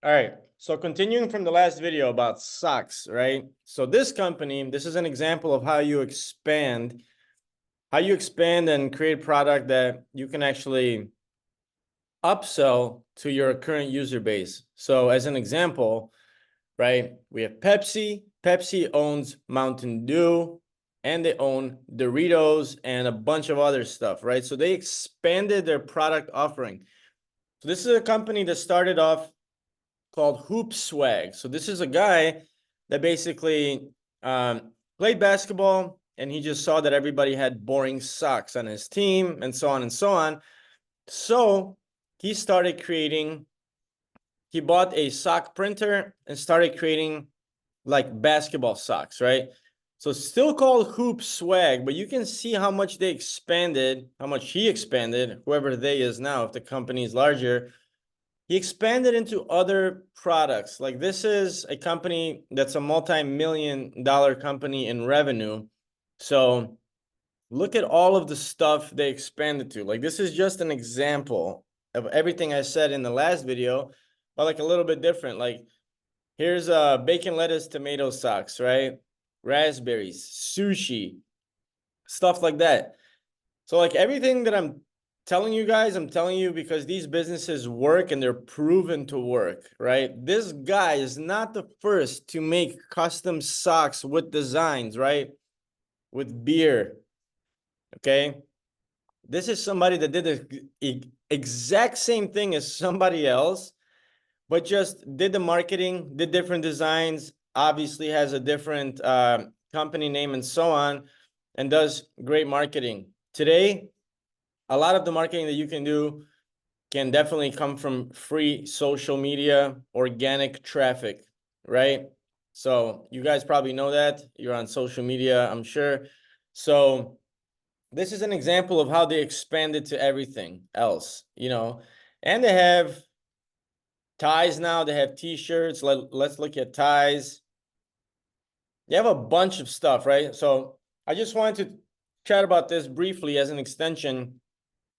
All right. So continuing from the last video about socks, right? So this company, this is an example of how you expand and create product that you can actually upsell to your current user base. So as an example, right, we have Pepsi. Pepsi owns Mountain Dew and they own Doritos and a bunch of other stuff, right? So they expanded their product offering. So this is a company that started off called Hoop Swag. So this is a guy that basically played basketball and he just saw that everybody had boring socks on his team and so on and so on. So he started creating, he bought a sock printer and started creating like basketball socks, right? So it's still called Hoop Swag, but you can see how much they expanded, how much he expanded, whoever they is now, if the company is larger. He expanded into other products. Like this is a company that's a multi-million-dollar company in revenue. So look at all of the stuff they expanded to. Like this is just an example of everything I said in the last video, but like a little bit different. Like here's bacon, lettuce, tomato socks, right? Raspberries, sushi, stuff like that. So like everything that I'm telling you guys, I'm telling you because these businesses work and they're proven to work, right? This guy is not the first to make custom socks with designs, right? With beer, okay? This is somebody that did the exact same thing as somebody else, but just did the marketing, did different designs, obviously has a different company name and so on, and does great marketing. Today, a lot of the marketing that you can do can definitely come from free social media, organic traffic, right? So you guys probably know that. You're on social media, I'm sure. So this is an example of how they expanded to everything else, you know. And they have ties now, they have t-shirts. Let's look at ties. They have a bunch of stuff, right? So I just wanted to chat about this briefly as an extension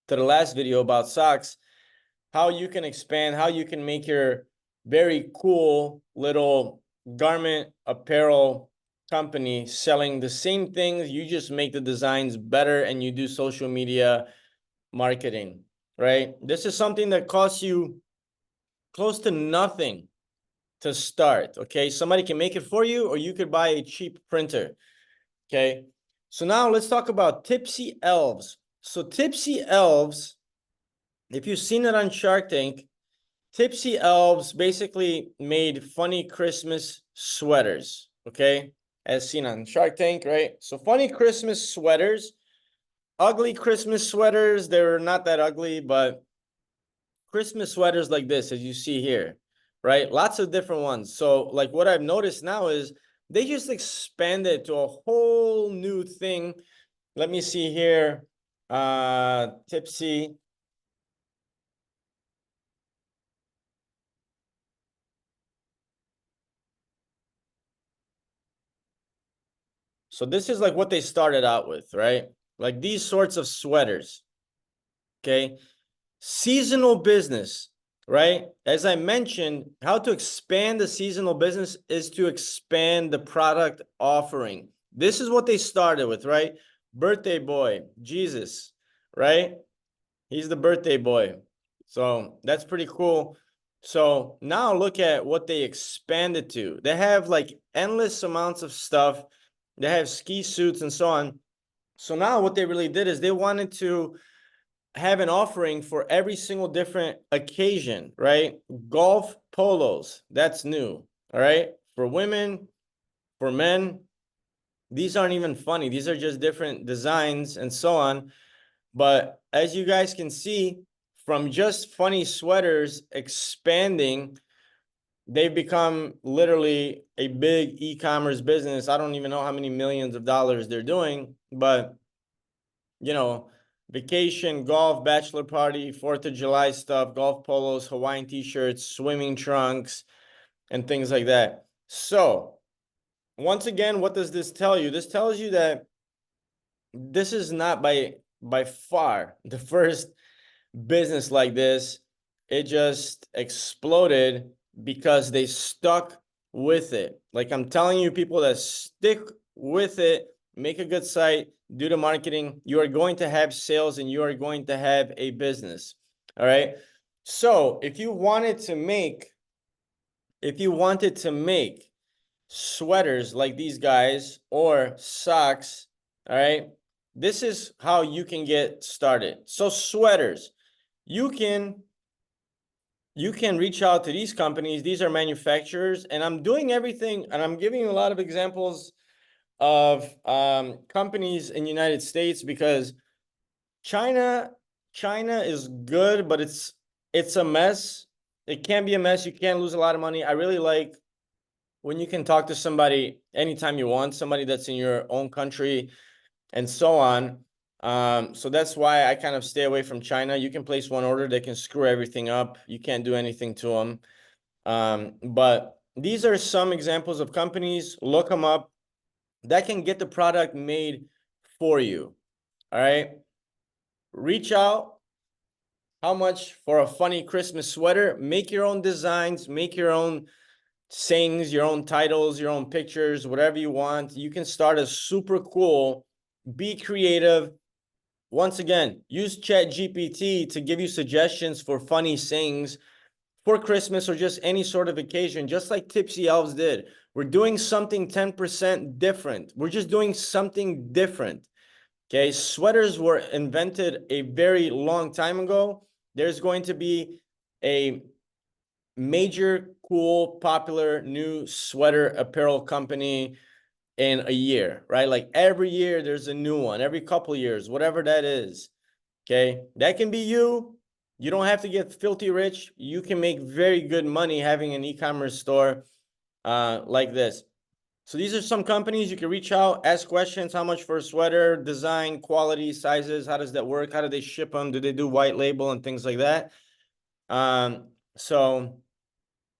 to the last video about socks, how you can expand, how you can make your very cool little garment apparel company selling the same things. You just make the designs better and you do social media marketing, right? This is something that costs you close to nothing to start, okay? Somebody can make it for you or you could buy a cheap printer, okay? So now let's talk about Tipsy Elves. So Tipsy Elves, if you've seen it on Shark Tank, Tipsy Elves basically made funny Christmas sweaters, okay? As seen on Shark Tank, right? So funny Christmas sweaters, ugly Christmas sweaters, they're not that ugly, but Christmas sweaters like this, as you see here, right? Lots of different ones. So like what I've noticed now is they just expanded to a whole new thing. Let me see here. Tipsy. So this is like what they started out with, right? Like these sorts of sweaters, okay? Seasonal business, right? As I mentioned, how to expand the seasonal business is to expand the product offering. This is what they started with, right? Birthday boy, Jesus, right? He's the birthday boy. So that's pretty cool. So now look at what they expanded to. They have like endless amounts of stuff. They have ski suits and so on. So now what they really did is they wanted to have an offering for every single different occasion, right? Golf polos, that's new, all right? For women, for men, these aren't even funny. These are just different designs and so on. But as you guys can see, from just funny sweaters expanding, they've become literally a big e-commerce business. I don't even know how many millions of dollars they're doing, but you know, vacation, golf, bachelor party, 4th of July stuff, golf polos, Hawaiian t-shirts, swimming trunks, and things like that. So once again, what does this tell you? This tells you that this is not by far the first business like this. It just exploded because they stuck with it. Like I'm telling you, people that stick with it, make a good site, do the marketing, you are going to have sales and you are going to have a business. All right. So if you wanted to make sweaters like these guys or socks, all right, this is how you can get started. So sweaters, you can reach out to these companies. These are manufacturers, and I'm doing everything, and I'm giving you a lot of examples of companies in the United States because China is good, but it's a mess. It can be a mess. You can lose a lot of money. I really like when you can talk to somebody anytime you want, somebody that's in your own country and so on. So that's why I kind of stay away from China. You can place one order, they can screw everything up. You can't do anything to them. But these are some examples of companies. Look them up that can get the product made for you. All right. Reach out. How much for a funny Christmas sweater? Make your own designs, make your own sayings, your own titles, your own pictures, whatever you want. You can start a super cool, be creative. Once again, use ChatGPT to give you suggestions for funny sayings for Christmas or just any sort of occasion, just like Tipsy Elves did. We're doing something 10% different. We're just doing something different. Okay, sweaters were invented a very long time ago. There's going to be a major, cool, popular new sweater apparel company in a year, right? Like every year there's a new one, every couple years, whatever that is. Okay, that can be you. You don't have to get filthy rich. You can make very good money having an e-commerce store like this. So these are some companies you can reach out, ask questions. How much for a sweater, design, quality, sizes? How does that work? How do they ship them? Do they do white label and things like that? So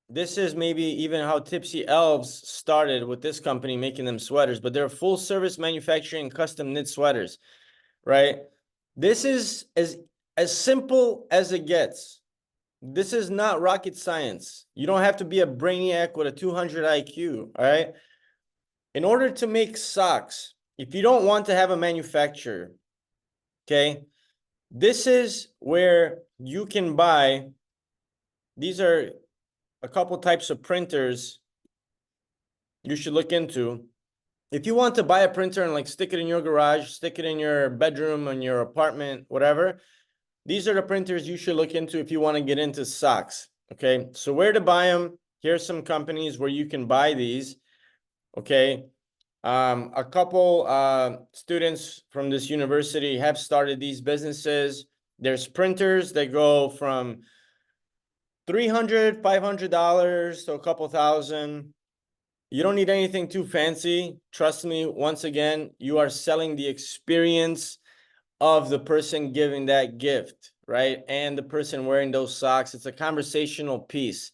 this is maybe even how Tipsy Elves started with this company making them sweaters, but they're full service manufacturing custom knit sweaters, right? This is as simple as it gets. This is not rocket science. You don't have to be a brainiac with a 200 IQ, all right? In order to make socks, if you don't want to have a manufacturer, okay, this is where you can buy. These are a couple types of printers you should look into. If you want to buy a printer and like stick it in your garage, stick it in your bedroom, in your apartment, whatever, these are the printers you should look into if you want to get into socks. Okay, so where to buy them? Here's some companies where you can buy these. Okay, a couple students from this university have started these businesses. There's printers that go from $300, $500 to a couple thousand. You don't need anything too fancy. Trust me, once again, you are selling the experience of the person giving that gift, right? And the person wearing those socks. It's a conversational piece.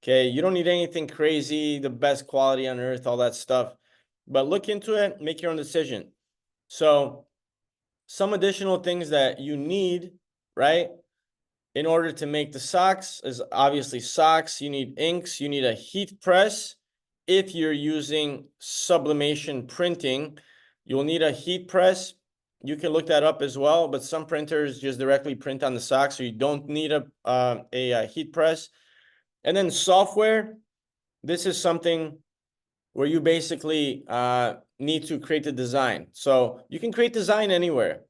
Okay, you don't need anything crazy, the best quality on earth, all that stuff. But look into it, make your own decision. So some additional things that you need, right? In order to make the socks is obviously socks. You need inks, you need a heat press. If you're using sublimation printing, you'll need a heat press. You can look that up as well, but some printers just directly print on the socks, so you don't need a heat press. And then software, this is something where you basically need to create the design. So you can create design anywhere,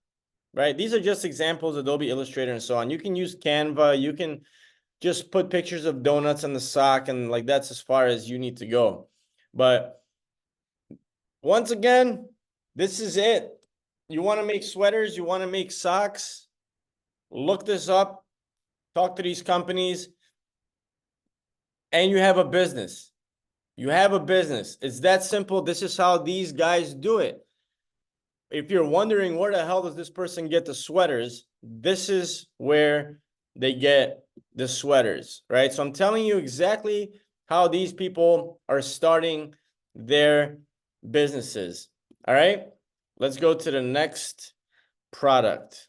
right? These are just examples, Adobe Illustrator and so on. You can use Canva. You can just put pictures of donuts on the sock, and like that's as far as you need to go. But once again, this is it. You want to make sweaters, you want to make socks, look this up, talk to these companies, and you have a business. You have a business. It's that simple. This is how these guys do it. If you're wondering where the hell does this person get the sweaters, this is where they get the sweaters, right? So I'm telling you exactly how these people are starting their businesses. All right, let's go to the next product.